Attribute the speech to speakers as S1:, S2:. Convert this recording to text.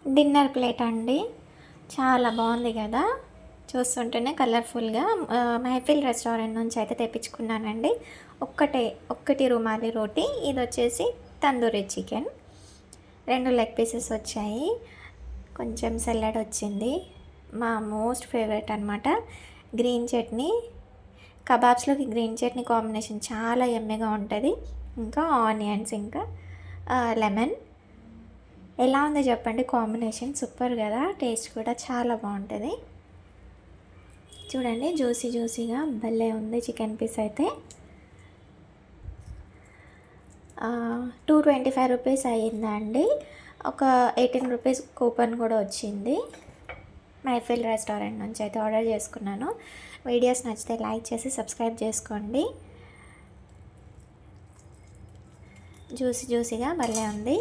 S1: Dinner plate అండి. చాలా బాగుంది కదా, చూస్తుంటేనే కలర్ఫుల్గా. మెహఫిల్ రెస్టారెంట్ నుంచి అయితే తెప్పించుకున్నానండి. ఒక్కటి రుమాలి రోటీ, ఇది వచ్చేసి తందూరి చికెన్. 2 లెగ్ పీసెస్ వచ్చాయి, కొంచెం సలాడ్ వచ్చింది. మా మోస్ట్ ఫేవరెట్ అనమాట గ్రీన్ చట్నీ. కబాబ్స్లోకి గ్రీన్ చట్నీ కాంబినేషన్ చాలా యమ్మీగా ఉంటుంది. ఇంకా ఆనియన్స్, ఇంకా లెమన్. ఎలా ఉందో చెప్పండి, కాంబినేషన్ సూపర్ కదా, టేస్ట్ కూడా చాలా బాగుంటుంది. చూడండి, జ్యూసీగా భలే ఉంది చికెన్ పీస్ అయితే. 225 రూపీస్ అయ్యిందండి. ఒక 18 రూపీస్ కూపన్ కూడా వచ్చింది. మైఫిల్ రెస్టారెంట్ నుంచి అయితే ఆర్డర్ చేసుకున్నాను. వీడియోస్ నచ్చితే లైక్ చేసి సబ్స్క్రైబ్ చేసుకోండి. జ్యూసీగా భలే ఉంది.